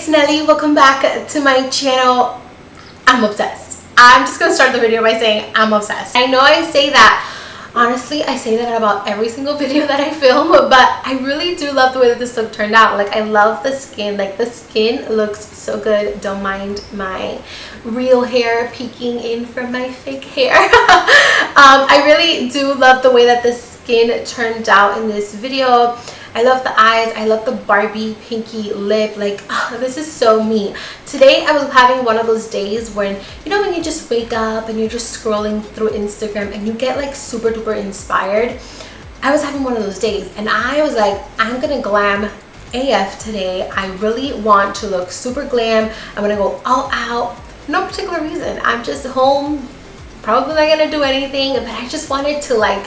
it's Nelly. Welcome back to my channel. I'm obsessed. I'm just gonna start the video by saying I'm obsessed. I know I say that, honestly, I say that about every single video that I film, but I really do love the way that this look turned out. Like, I love the skin. Like, the skin looks so good. Don't mind my real hair peeking in from my fake hair. I really do love the way that the skin turned out in this video. I love the eyes. I love the Barbie pinky lip. Like, oh, this is so me. Today I was having one of those days when, you know, when you just wake up and you're just scrolling through Instagram and you get like super duper inspired. I was having one of those days and I was like, I'm gonna glam AF today. I really want to look super glam. I'm gonna go all out. No particular reason. I'm just home, probably not gonna do anything, but I just wanted to like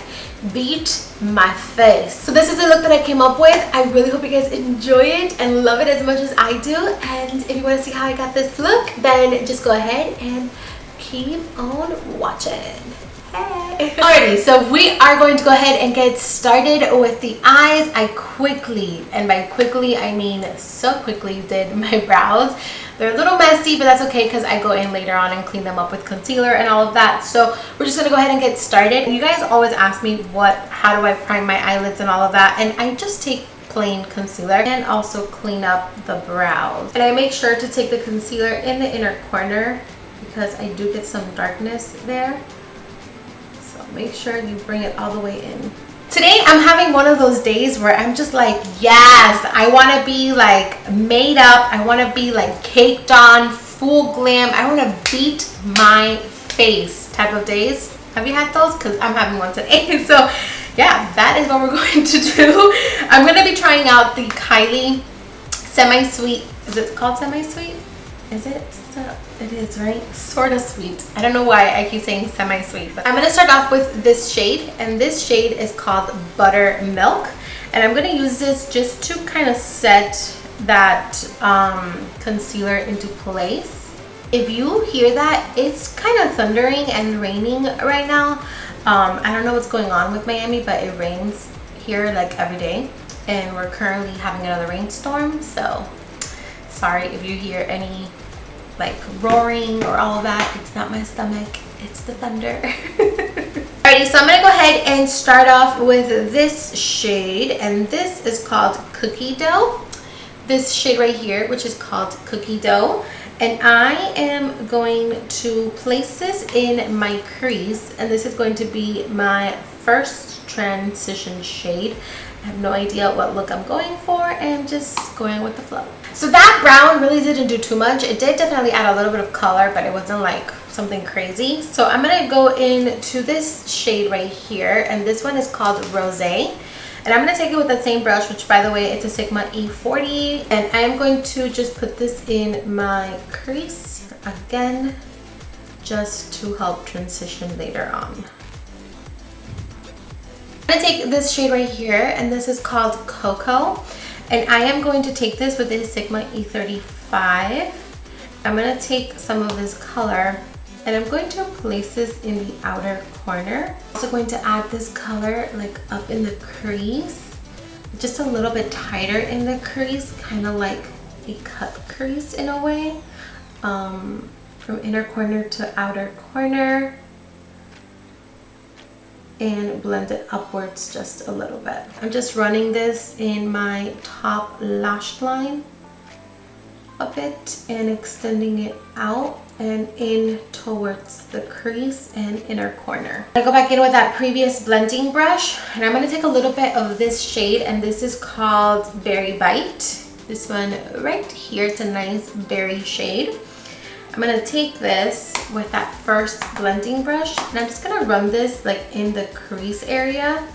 beat my face. So this is the look that I came up with. I really hope you guys enjoy it and love it as much as I do. And if you want to see how I got this look, then just go ahead and keep on watching. Hey. Alrighty, so we are going to go ahead and get started with the eyes. I quickly, and by quickly I mean so quickly, did my brows. They're a little messy, but that's okay because I go in later on and clean them up with concealer and all of that. So we're just gonna go ahead and get started. You guys always ask me how do I prime my eyelids and all of that, and I just take plain concealer and also clean up the brows. And I make sure to take the concealer in the inner corner because I do get some darkness there. So make sure you bring it all the way in. Today I'm having one of those days where I'm just like, yes, I want to be like made up. I want to be like caked on, full glam. I want to beat my face type of days. Have you had those? Because I'm having one today. So yeah, that is what we're going to do. I'm going to be trying out the Kylie semi-sweet. Is it called semi-sweet? Is it? It is, right? Sorta sweet. I don't know why I keep saying semi-sweet, but I'm going to start off with this shade, and this shade is called Buttermilk, and I'm going to use this just to kind of set that concealer into place. If you hear that, it's kind of thundering and raining right now. I don't know what's going on with Miami, but it rains here like every day, and we're currently having another rainstorm, so sorry if you hear any like roaring or all of that. It's not my stomach, it's the thunder. Alrighty, so I'm gonna go ahead and start off with this shade, and this is called Cookie Dough. This shade right here, which is called Cookie Dough, and I am going to place this in my crease, and this is going to be my first transition shade. I have no idea what look I'm going for, and just going with the flow. So that brown really didn't do too much. It did definitely add a little bit of color, but it wasn't like something crazy. So I'm gonna go into this shade right here, and this one is called Rosé. And I'm gonna take it with the same brush, which by the way, it's a Sigma E40. And I'm going to just put this in my crease again, just to help transition later on. I'm gonna take this shade right here, and this is called Cocoa, and I am going to take this with the Sigma E35. I'm gonna take some of this color and I'm going to place this in the outer corner. I'm also going to add this color like up in the crease, just a little bit tighter in the crease, kind of like a cut crease in a way, from inner corner to outer corner, and blend it upwards just a little bit. I'm just running this in my top lash line a bit and extending it out and in towards the crease and inner corner. I go back in with that previous blending brush, and I'm going to take a little bit of this shade, and this is called Berry Bite. This one right here, it's a nice berry shade. I'm going to take this with that first blending brush, and I'm just going to run this like in the crease area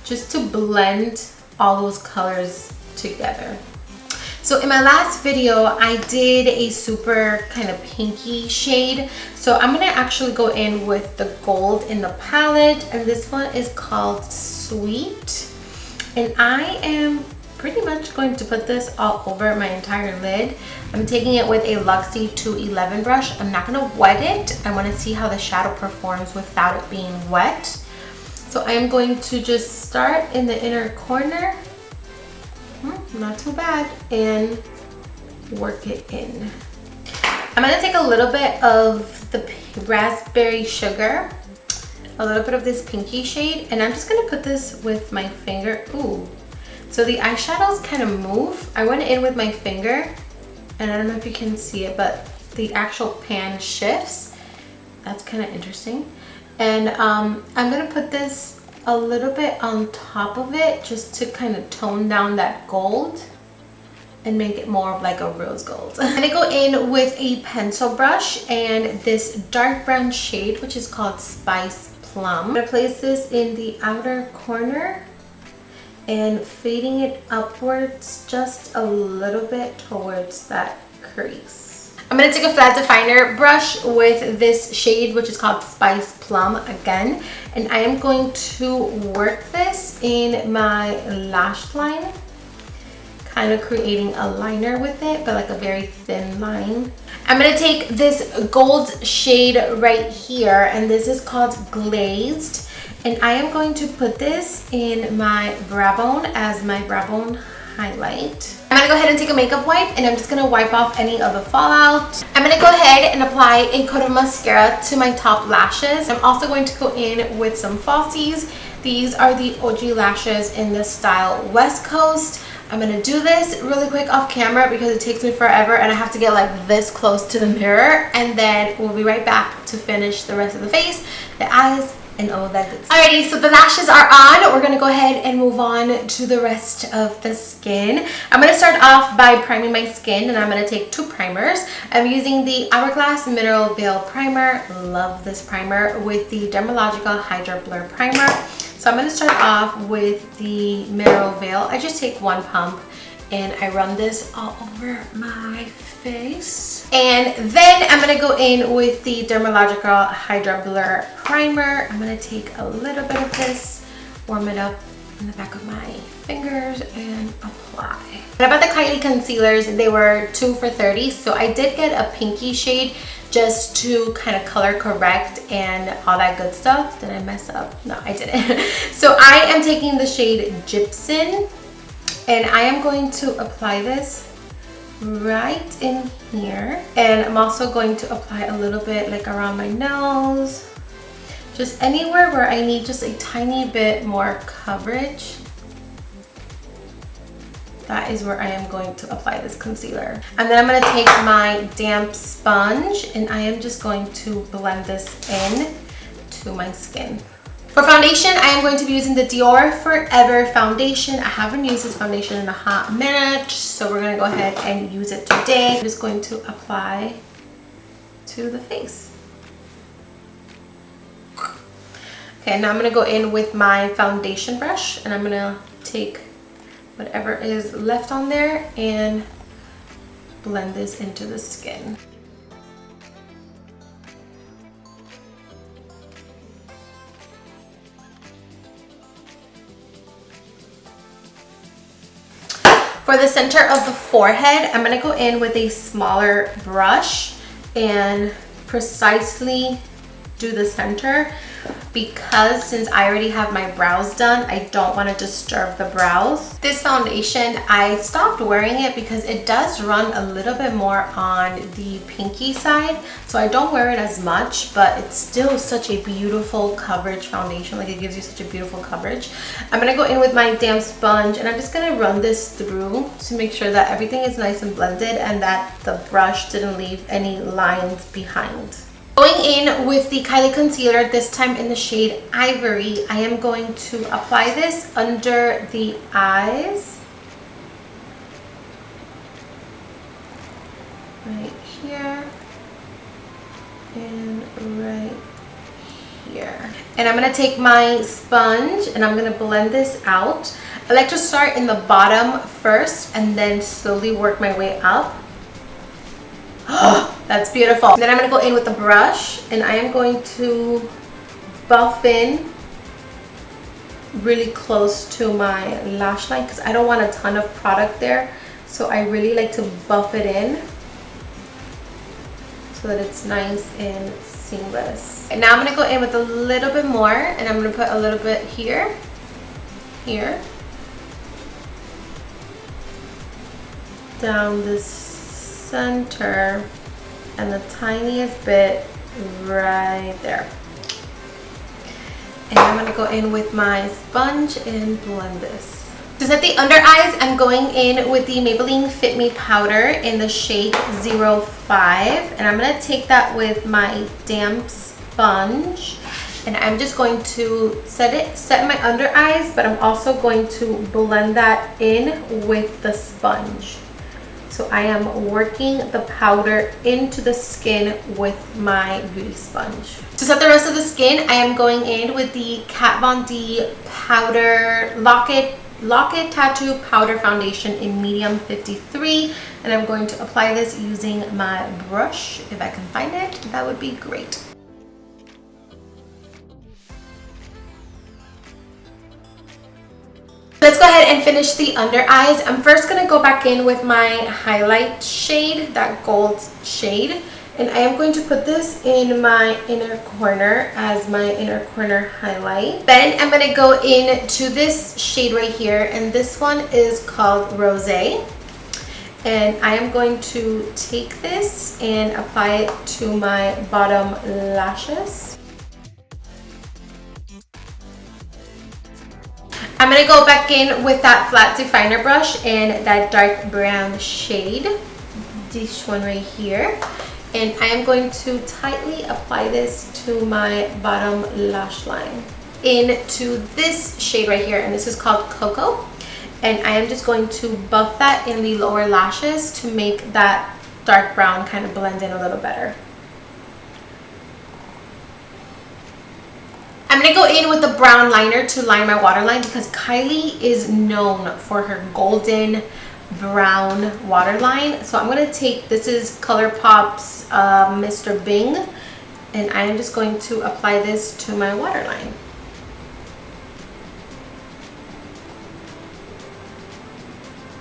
just to blend all those colors together. So in my last video, I did a super kind of pinky shade. So I'm going to actually go in with the gold in the palette, and this one is called Sweet. And I am pretty much going to put this all over my entire lid. I'm taking it with a Luxie 211 brush. I'm not going to wet it. I want to see how the shadow performs without it being wet. So I'm going to just start in the inner corner. Not too bad. And work it in. I'm gonna take a little bit of the raspberry sugar, a little bit of this pinky shade, and I'm just gonna put this with my finger. Ooh, so the eyeshadows kind of move. I went in with my finger, and I don't know if you can see it, but the actual pan shifts. That's kind of interesting. And I'm gonna put this a little bit on top of it just to kind of tone down that gold and make it more of like a rose gold. I'm gonna go in with a pencil brush and this dark brown shade, which is called Spice Plum. I'm gonna place this in the outer corner and fading it upwards just a little bit towards that crease. I'm gonna take a flat definer brush with this shade, which is called Spice Plum again, and I am going to work this in my lash line, kind of creating a liner with it, but like a very thin line. I'm gonna take this gold shade right here, and this is called Glazed, and I am going to put this in my brow bone as my brow bone highlight. I'm gonna go ahead and take a makeup wipe, and I'm just gonna wipe off any of the fallout. I'm gonna go ahead and apply a coat of mascara to my top lashes. I'm also going to go in with some falsies. These are the OG lashes in the style West Coast. I'm gonna do this really quick off camera because it takes me forever and I have to get like this close to the mirror, and then we'll be right back to finish the rest of the face, the eyes, and all of that good stuff. Alrighty, so the lashes are on. We're gonna go ahead and move on to the rest of the skin. I'm gonna start off by priming my skin, and I'm gonna take 2 primers. I'm using the Hourglass Mineral Veil Primer. Love this primer, with the Dermalogica Hydra Blur Primer. So I'm gonna start off with the Mineral Veil. I just take 1 pump and I run this all over my face. And then I'm gonna go in with the Dermalogica Hydra Blur Primer. I'm gonna take a little bit of this, warm it up in the back of my fingers, and apply. And about the Kylie concealers, they were 2 for $30, so I did get a pinky shade just to kind of color correct and all that good stuff. Did I mess up? No, I didn't. So I am taking the shade Gypsum, and I am going to apply this right in here, and I'm also going to apply a little bit like around my nose, just anywhere where I need just a tiny bit more coverage. That is where I am going to apply this concealer. And then I'm going to take my damp sponge, and I am just going to blend this in to my skin. For foundation, I am going to be using the Dior Forever foundation. I haven't used this foundation in a hot minute, so we're gonna go ahead and use it today. I'm just going to apply to the face. Okay, now I'm gonna go in with my foundation brush, and I'm gonna take whatever is left on there and blend this into the skin. For the center of the forehead, I'm gonna go in with a smaller brush and precisely do the center, because since I already have my brows done, I don't want to disturb the brows. This foundation, I stopped wearing it because it does run a little bit more on the pinky side, so I don't wear it as much, but it's still such a beautiful coverage foundation. Like, it gives you such a beautiful coverage. I'm gonna go in with my damp sponge, and I'm just gonna run this through to make sure that everything is nice and blended and that the brush didn't leave any lines behind. Going in with the Kylie concealer, this time in the shade Ivory, I am going to apply this under the eyes, right here and right here. And I'm going to take my sponge and I'm going to blend this out. I like to start in the bottom first and then slowly work my way up. That's beautiful. And then I'm going to go in with the brush, and I am going to buff in really close to my lash line because I don't want a ton of product there. So I really like to buff it in so that it's nice and seamless. And now I'm going to go in with a little bit more, and I'm going to put a little bit here, down this center and the tiniest bit right there. And I'm gonna go in with my sponge and blend this. To set the under eyes, I'm going in with the Maybelline Fit Me powder in the shade 05. And I'm gonna take that with my damp sponge. And I'm just going to set my under eyes, but I'm also going to blend that in with the sponge. So I am working the powder into the skin with my beauty sponge. To set the rest of the skin, I am going in with the Kat Von D powder Locket Tattoo Powder Foundation in medium 53. And I'm going to apply this using my brush. If I can find it, that would be great. Let's go ahead and finish the under eyes. I'm first going to go back in with my highlight shade, that gold shade. And I am going to put this in my inner corner as my inner corner highlight. Then I'm going to go into this shade right here. And this one is called Rosé. And I am going to take this and apply it to my bottom lashes. I'm going to go back in with that flat definer brush and that dark brown shade, this one right here. And I am going to tightly apply this to my bottom lash line. Into this shade right here, and this is called Cocoa. And I am just going to buff that in the lower lashes to make that dark brown kind of blend in a little better. I'm going to go in with the brown liner to line my waterline because Kylie is known for her golden brown waterline. So I'm going to take, this is ColourPop's Mr. Bing, and I am just going to apply this to my waterline.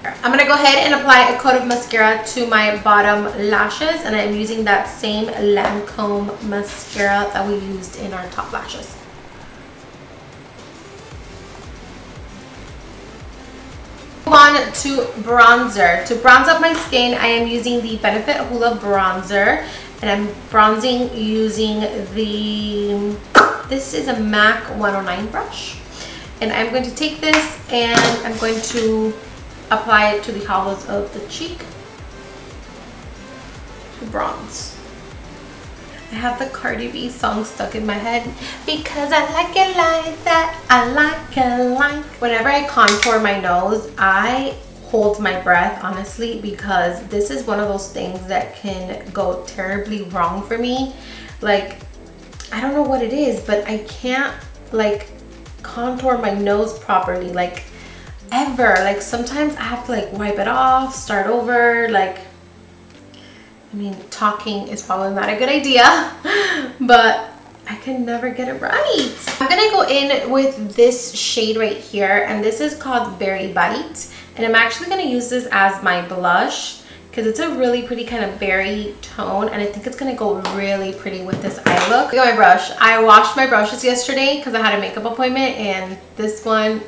I'm going to go ahead and apply a coat of mascara to my bottom lashes, and I'm using that same Lancome mascara that we used in our top lashes. Move on to bronzer. To bronze up my skin, I am using the Benefit Hoola bronzer, and I'm bronzing using this is a MAC 109 brush. And I'm going to take this and I'm going to apply it to the hollows of the cheek to bronze. I have the Cardi B song stuck in my head. Because I like it like that, I like it like. Whenever I contour my nose, I hold my breath, honestly, because this is one of those things that can go terribly wrong for me. Like, I don't know what it is, but I can't like contour my nose properly, like ever. Like sometimes I have to like wipe it off, start over. Like, I mean, talking is probably not a good idea, but I can never get it right. I'm gonna go in with this shade right here, and this is called Berry Bite, and I'm actually gonna use this as my blush because it's a really pretty kind of berry tone, and I think it's gonna go really pretty with this eye look. Look at my brush. I washed my brushes yesterday because I had a makeup appointment, and this one,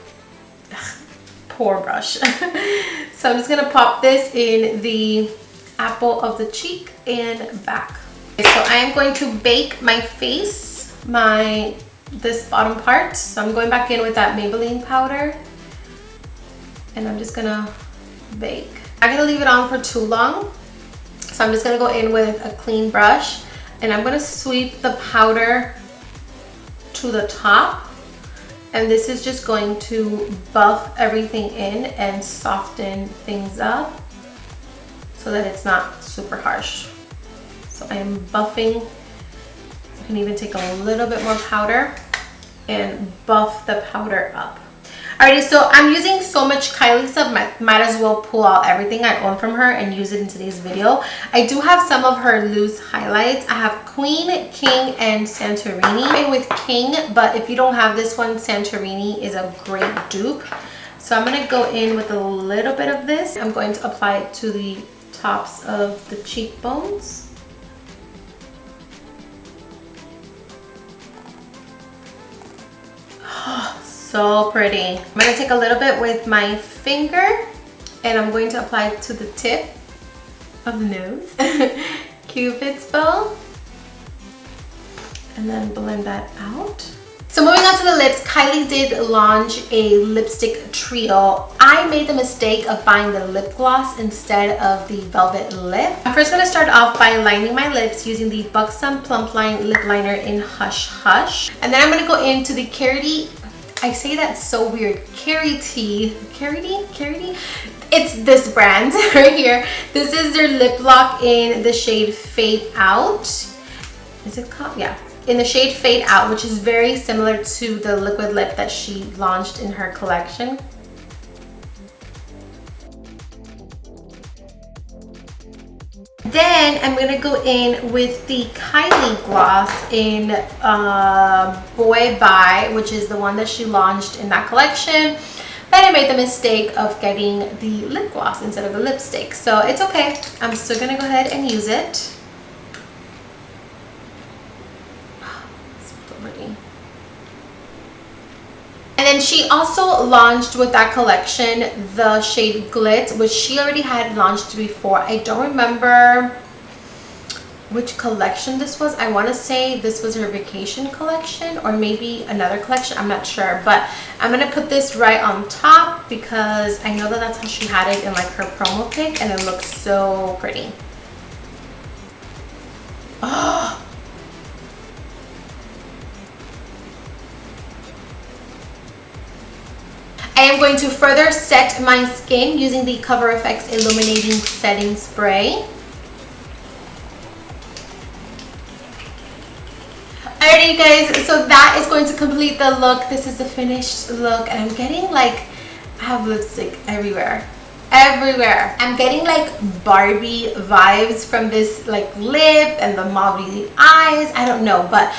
poor brush. So I'm just gonna pop this in the apple of the cheek and back. Okay, so I am going to bake my face, this bottom part. So I'm going back in with that Maybelline powder, and I'm just gonna bake. I'm not gonna leave it on for too long, so I'm just gonna go in with a clean brush, and I'm gonna sweep the powder to the top, and this is just going to buff everything in and soften things up so that it's not super harsh. So I am buffing. You can even take a little bit more powder and buff the powder up. Alrighty, so I'm using so much Kylie stuff, might as well pull out everything I own from her and use it in today's video. I do have some of her loose highlights. I have Queen, King, and Santorini. I'm with King, but if you don't have this one, Santorini is a great dupe. So I'm gonna go in with a little bit of this. I'm going to apply it to the tops of the cheekbones. So pretty. I'm going to take a little bit with my finger, and I'm going to apply it to the tip of the nose. Cupid's bow. And then blend that out. So moving on to the lips, Kylie did launch a lipstick trio. I made the mistake of buying the lip gloss instead of the velvet lip. I'm first going to start off by lining my lips using the Buxom Plump Line lip liner in Hush Hush. And then I'm going to go into the Kylie, I say that's so weird, Kylie? It's this brand right here. This is their lip lock in the shade Fade Out. Is it called? Yeah. In the shade Fade Out, which is very similar to the liquid lip that she launched in her collection. Then I'm gonna go in with the Kylie gloss in Boy Bye, which is the one that she launched in that collection. But I made the mistake of getting the lip gloss instead of the lipstick, so it's okay. I'm still gonna go ahead and use it. And then she also launched with that collection the shade Glit, which she already had launched before. I don't remember which collection this was. I want to say this was her vacation collection or maybe another collection. I'm not sure, but I'm going to put this right on top because I know that that's how she had it in like her promo pic, and it looks so pretty. Oh! I am going to further set my skin using the Cover FX Illuminating Setting Spray. Alrighty, you guys, so that is going to complete the look. This is the finished look, and I'm getting like, I have lipstick everywhere. Everywhere. I'm getting like Barbie vibes from this like lip and the mauve eyes. I don't know, but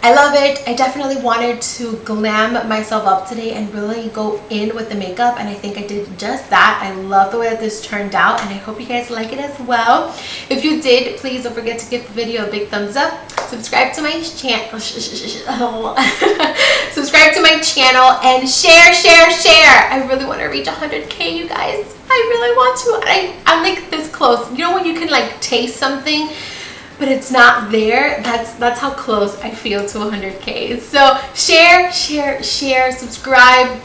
I love it. I definitely wanted to glam myself up today and really go in with the makeup, and I think I did just that. I love the way that this turned out, and I hope you guys like it as well. If you did, please don't forget to give the video a big thumbs up. Subscribe to my channel. Subscribe to my channel and share. I really want to reach 100K, you guys. I really want to. I'm like this close. You know when you can like taste something but it's not there? That's how close I feel to 100K. So share, subscribe.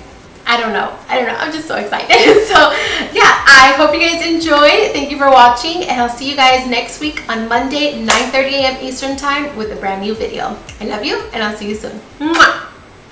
I don't know. I'm just so excited. So yeah, I hope you guys enjoyed. Thank you for watching, and I'll see you guys next week on Monday, 9:30 a.m. Eastern time with a brand new video. I love you, and I'll see you soon. Mwah!